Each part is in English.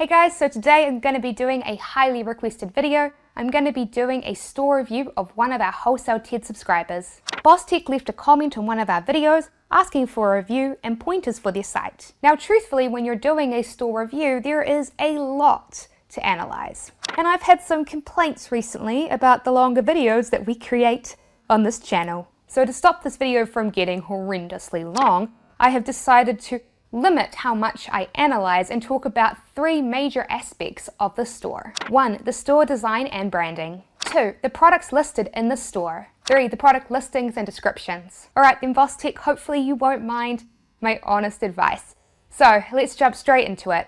Hey guys, so today I'm going to be doing a highly requested video. I'm going to be doing a store review of one of our wholesale tiered subscribers. Boss Tech left a comment on one of our videos asking for a review and pointers for their site. Now truthfully, when you're doing a store review, there is a lot to analyze. And I've had some complaints recently about the longer videos that we create on this channel. So to stop this video from getting horrendously long, I have decided to limit how much I analyze and talk about three major aspects of the store. 1. The store design and branding. 2. The products listed in the store. 3. The product listings and descriptions. Alright then Boss Tech, hopefully you won't mind my honest advice. So let's jump straight into it.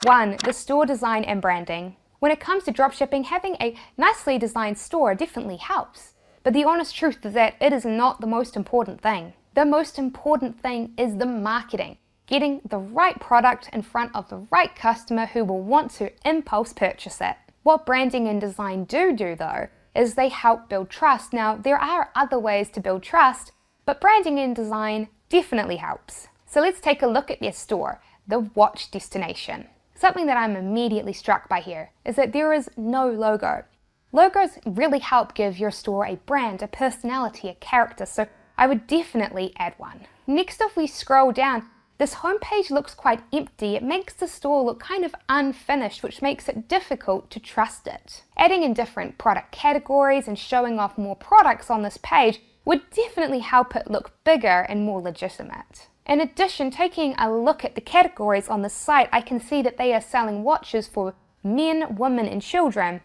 1. The store design and branding. When it comes to dropshipping, having a nicely designed store definitely helps. But the honest truth is that it is not the most important thing. The most important thing is the marketing. Getting the right product in front of the right customer who will want to impulse purchase it. What branding and design do though, is they help build trust. Now, there are other ways to build trust, but branding and design definitely helps. So let's take a look at their store, the watch destination. Something that I'm immediately struck by here is that there is no logo. Logos really help give your store a brand, a personality, a character, so I would definitely add one. Next, if we scroll down, this homepage looks quite empty. It makes the store look kind of unfinished, which makes it difficult to trust it. Adding in different product categories and showing off more products on this page would definitely help it look bigger and more legitimate. In addition, taking a look at the categories on the site, I can see that they are selling watches for men, women, and children.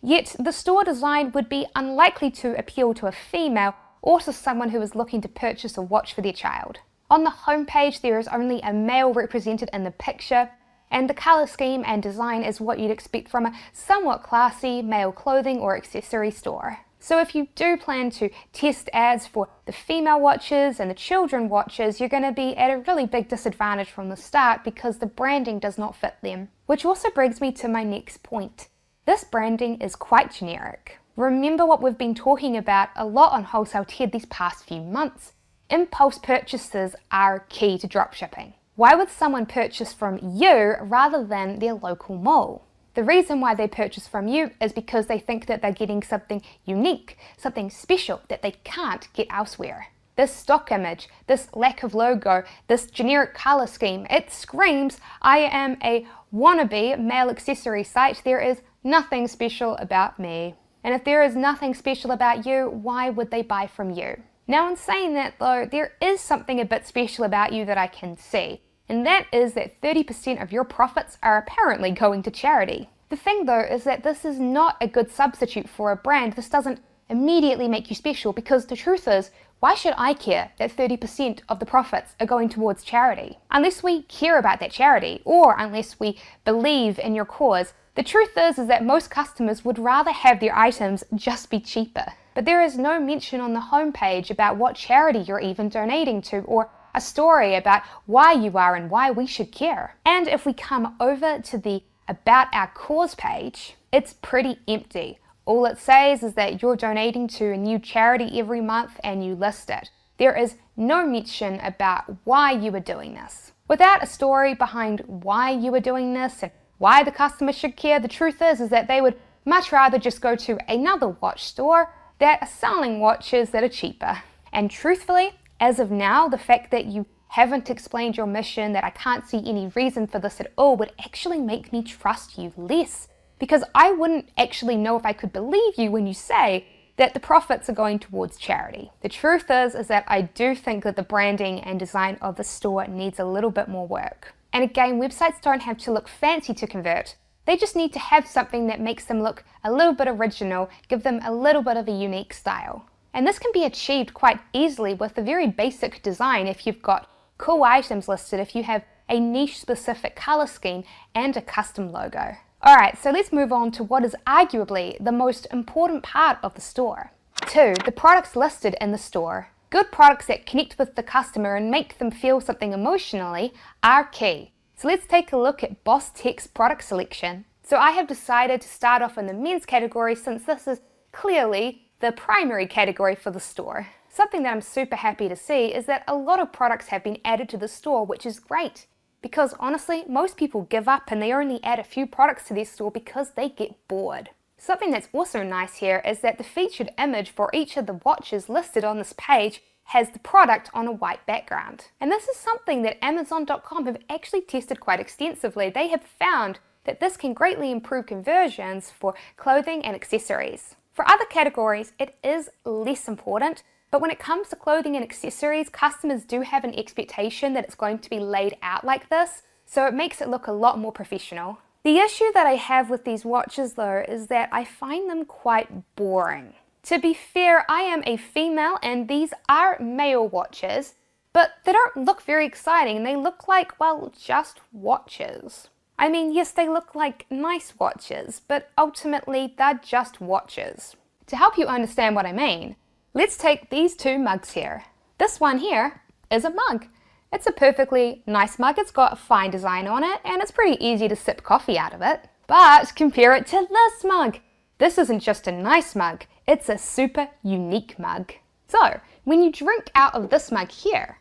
Yet the store design would be unlikely to appeal to a female or to someone who is looking to purchase a watch for their child. On the homepage, there is only a male represented in the picture, and the color scheme and design is what you'd expect from a somewhat classy male clothing or accessory store. So if you do plan to test ads for the female watches and the children watches, you're going to be at a really big disadvantage from the start because the branding does not fit them. Which also brings me to my next point. This branding is quite generic. Remember what we've been talking about a lot on Wholesale Tiered these past few months. Impulse purchases are key to dropshipping. Why would someone purchase from you rather than their local mall? The reason why they purchase from you is because they think that they're getting something unique, something special that they can't get elsewhere. This stock image, this lack of logo, this generic color scheme, it screams, I am a wannabe male accessory site. There is nothing special about me. And if there is nothing special about you, why would they buy from you? Now in saying that though, there is something a bit special about you that I can see, and that is that 30% of your profits are apparently going to charity. The thing though is that this is not a good substitute for a brand. This doesn't immediately make you special because the truth is, why should I care that 30% of the profits are going towards charity? Unless we care about that charity, or unless we believe in your cause. The truth is that most customers would rather have their items just be cheaper. But there is no mention on the homepage about what charity you're even donating to, or a story about why you are and why we should care. And if we come over to the About Our Cause page, it's pretty empty. All it says is that you're donating to a new charity every month and you list it. There is no mention about why you are doing this. Without a story behind why you are doing this and why the customer should care, the truth is that they would much rather just go to another watch store that are selling watches that are cheaper. And truthfully, as of now, the fact that you haven't explained your mission, that I can't see any reason for this at all, would actually make me trust you less. Because I wouldn't actually know if I could believe you when you say that the profits are going towards charity. The truth is that I do think that the branding and design of the store needs a little bit more work. And again, websites don't have to look fancy to convert. They just need to have something that makes them look a little bit original, give them a little bit of a unique style. And this can be achieved quite easily with a very basic design if you've got cool items listed, if you have a niche specific color scheme and a custom logo. Alright, so let's move on to what is arguably the most important part of the store. 2. The products listed in the store. Good products that connect with the customer and make them feel something emotionally are key. So let's take a look at Boss Tech's product selection. So I have decided to start off in the men's category since this is clearly the primary category for the store. Something that I'm super happy to see is that a lot of products have been added to the store, which is great. Because honestly, most people give up and they only add a few products to their store because they get bored. Something that's also nice here is that the featured image for each of the watches listed on this page has the product on a white background. And this is something that Amazon.com have actually tested quite extensively. They have found that this can greatly improve conversions for clothing and accessories. For other categories, it is less important, but when it comes to clothing and accessories, customers do have an expectation that it's going to be laid out like this, so it makes it look a lot more professional. The issue that I have with these watches though is that I find them quite boring. To be fair, I am a female and these are male watches, but they don't look very exciting. They look like, well, just watches. I mean, yes, they look like nice watches, but ultimately they're just watches. To help you understand what I mean, let's take these two mugs here. This one here is a mug. It's a perfectly nice mug. It's got a fine design on it and it's pretty easy to sip coffee out of it. But compare it to this mug. This isn't just a nice mug, it's a super unique mug. So, when you drink out of this mug here,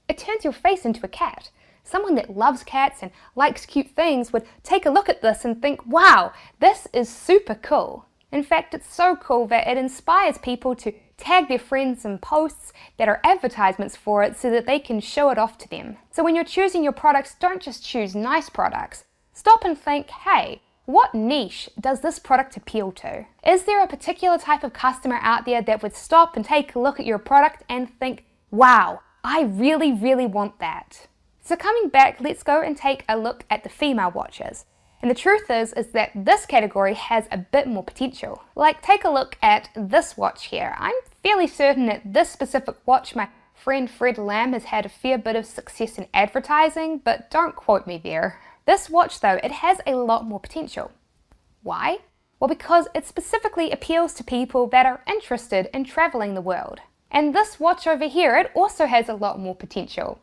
it turns your face into a cat. Someone that loves cats and likes cute things would take a look at this and think, wow, this is super cool. In fact, it's so cool that it inspires people to tag their friends in posts that are advertisements for it so that they can show it off to them. So when you're choosing your products, don't just choose nice products. Stop and think, hey, what niche does this product appeal to? Is there a particular type of customer out there that would stop and take a look at your product and think, wow, I really, really want that? So coming back, let's go and take a look at the female watches. And the truth is that this category has a bit more potential. Like, take a look at this watch here. I'm fairly certain that this specific watch, my friend Fred Lamb has had a fair bit of success in advertising, but don't quote me there. This watch though, it has a lot more potential. Why? Well, because it specifically appeals to people that are interested in traveling the world. And this watch over here, it also has a lot more potential.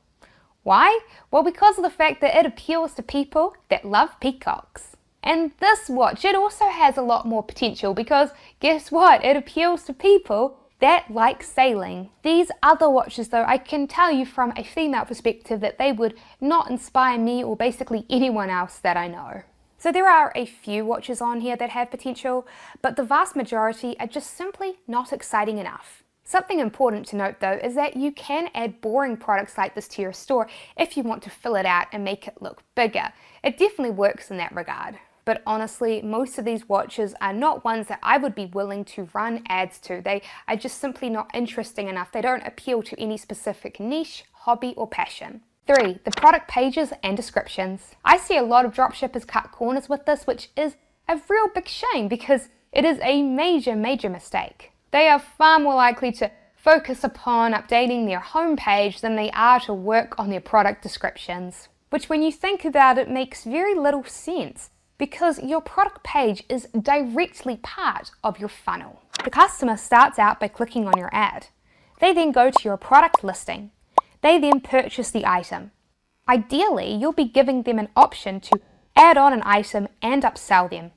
Why? Well, because of the fact that it appeals to people that love peacocks. And this watch, it also has a lot more potential because guess what? It appeals to people that like sailing. These other watches though, I can tell you from a female perspective that they would not inspire me or basically anyone else that I know. So there are a few watches on here that have potential, but the vast majority are just simply not exciting enough. Something important to note though is that you can add boring products like this to your store if you want to fill it out and make it look bigger. It definitely works in that regard. But honestly, most of these watches are not ones that I would be willing to run ads to. They are just simply not interesting enough. They don't appeal to any specific niche, hobby, or passion. 3. The product pages and descriptions. I see a lot of dropshippers cut corners with this, which is a real big shame because it is a major mistake. They are far more likely to focus upon updating their homepage than they are to work on their product descriptions. Which when you think about it makes very little sense, because your product page is directly part of your funnel. The customer starts out by clicking on your ad. They then go to your product listing. They then purchase the item. Ideally, you'll be giving them an option to add on an item and upsell them.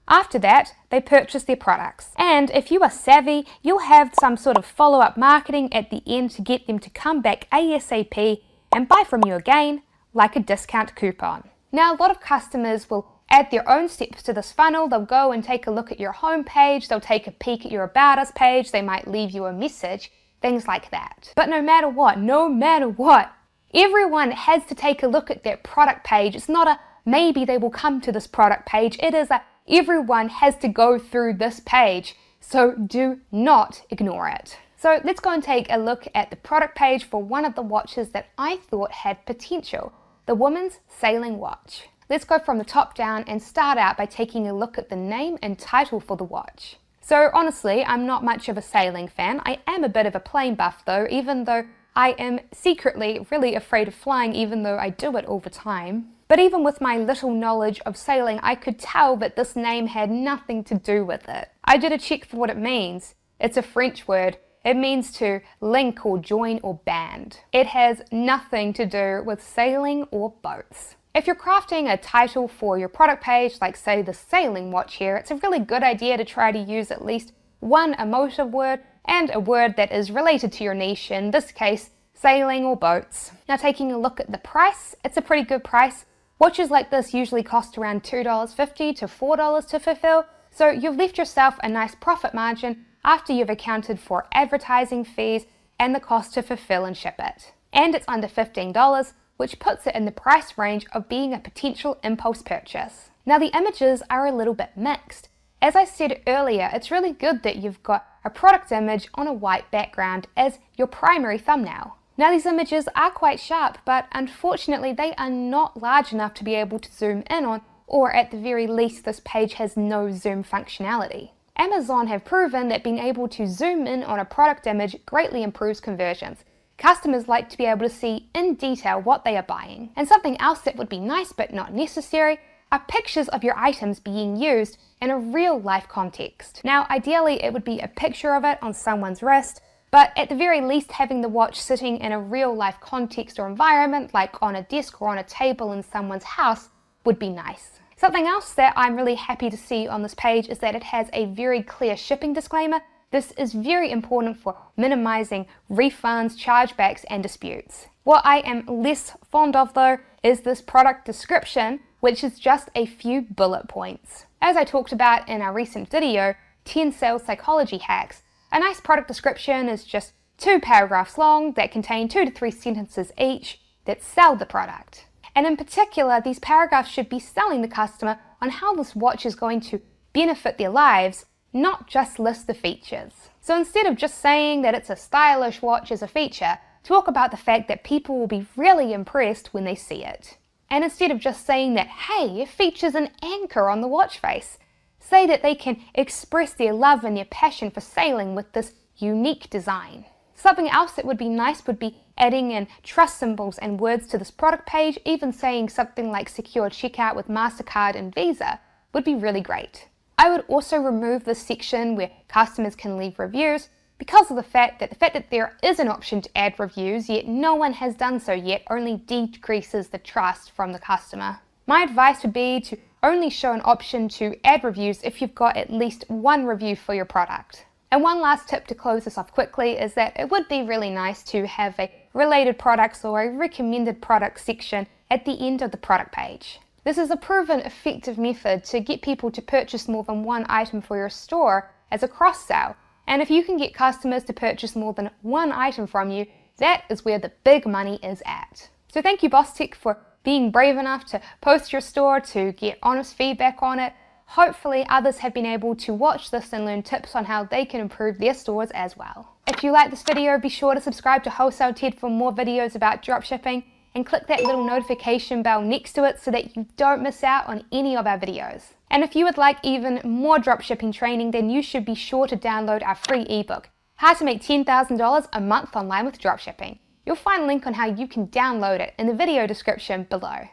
After that, they purchase their products. And if you are savvy, you'll have some sort of follow-up marketing at the end to get them to come back ASAP and buy from you again, like a discount coupon. Now, a lot of customers will add their own steps to this funnel. They'll go and take a look at your home page, they'll take a peek at your About Us page, they might leave you a message, things like that. But no matter what, everyone has to take a look at that product page. It's not a maybe they will come to this product page, it is a everyone has to go through this page, so do not ignore it. So let's go and take a look at the product page for one of the watches that I thought had potential, the woman's sailing watch. Let's go from the top down and start out by taking a look at the name and title for the watch. So honestly, I'm not much of a sailing fan. I am a bit of a plane buff though, even though I am secretly really afraid of flying, even though I do it all the time. But even with my little knowledge of sailing, I could tell that this name had nothing to do with it. I did a check for what it means. It's a French word. It means to link or join or band. It has nothing to do with sailing or boats. If you're crafting a title for your product page, like say the sailing watch here, it's a really good idea to try to use at least one emotive word and a word that is related to your niche, in this case, sailing or boats. Now taking a look at the price, it's a pretty good price. Watches like this usually cost around $2.50 to $4 to fulfill, so you've left yourself a nice profit margin after you've accounted for advertising fees and the cost to fulfill and ship it. And it's under $15, which puts it in the price range of being a potential impulse purchase. Now the images are a little bit mixed. As I said earlier, it's really good that you've got a product image on a white background as your primary thumbnail. Now these images are quite sharp, but unfortunately they are not large enough to be able to zoom in on, or at the very least this page has no zoom functionality. Amazon have proven that being able to zoom in on a product image greatly improves conversions. Customers like to be able to see in detail what they are buying. And something else that would be nice but not necessary are pictures of your items being used in a real life context. Now ideally it would be a picture of it on someone's wrist, but at the very least having the watch sitting in a real life context or environment, like on a desk or on a table in someone's house, would be nice. Something else that I'm really happy to see on this page is that it has a very clear shipping disclaimer. This is very important for minimizing refunds, chargebacks, and disputes. What I am less fond of though is this product description, which is just a few bullet points. As I talked about in our recent video, 10 sales psychology hacks, a nice product description is just 2 paragraphs long that contain 2 to 3 sentences each that sell the product. And in particular, these paragraphs should be selling the customer on how this watch is going to benefit their lives, not just list the features. So instead of just saying that it's a stylish watch as a feature, talk about the fact that people will be really impressed when they see it. And instead of just saying that, hey, it features an anchor on the watch face, say that they can express their love and their passion for sailing with this unique design. Something else that would be nice would be adding in trust symbols and words to this product page. Even saying something like secure checkout with MasterCard and Visa would be really great. I would also remove this section where customers can leave reviews because of the fact that there is an option to add reviews, yet no one has done so yet, only decreases the trust from the customer. My advice would be to only show an option to add reviews if you've got at least 1 review for your product. And one last tip to close this off quickly is that it would be really nice to have a related products or a recommended products section at the end of the product page. This is a proven effective method to get people to purchase more than 1 item for your store as a cross-sell. And if you can get customers to purchase more than 1 item from you, that is where the big money is at. So thank you Boss Tech for being brave enough to post your store to get honest feedback on it. Hopefully others have been able to watch this and learn tips on how they can improve their stores as well. If you like this video, be sure to subscribe to Wholesale Ted for more videos about dropshipping, and click that little notification bell next to it so that you don't miss out on any of our videos. And if you would like even more dropshipping training, then you should be sure to download our free ebook, How to Make $10,000 a Month Online with Dropshipping. You'll find a link on how you can download it in the video description below.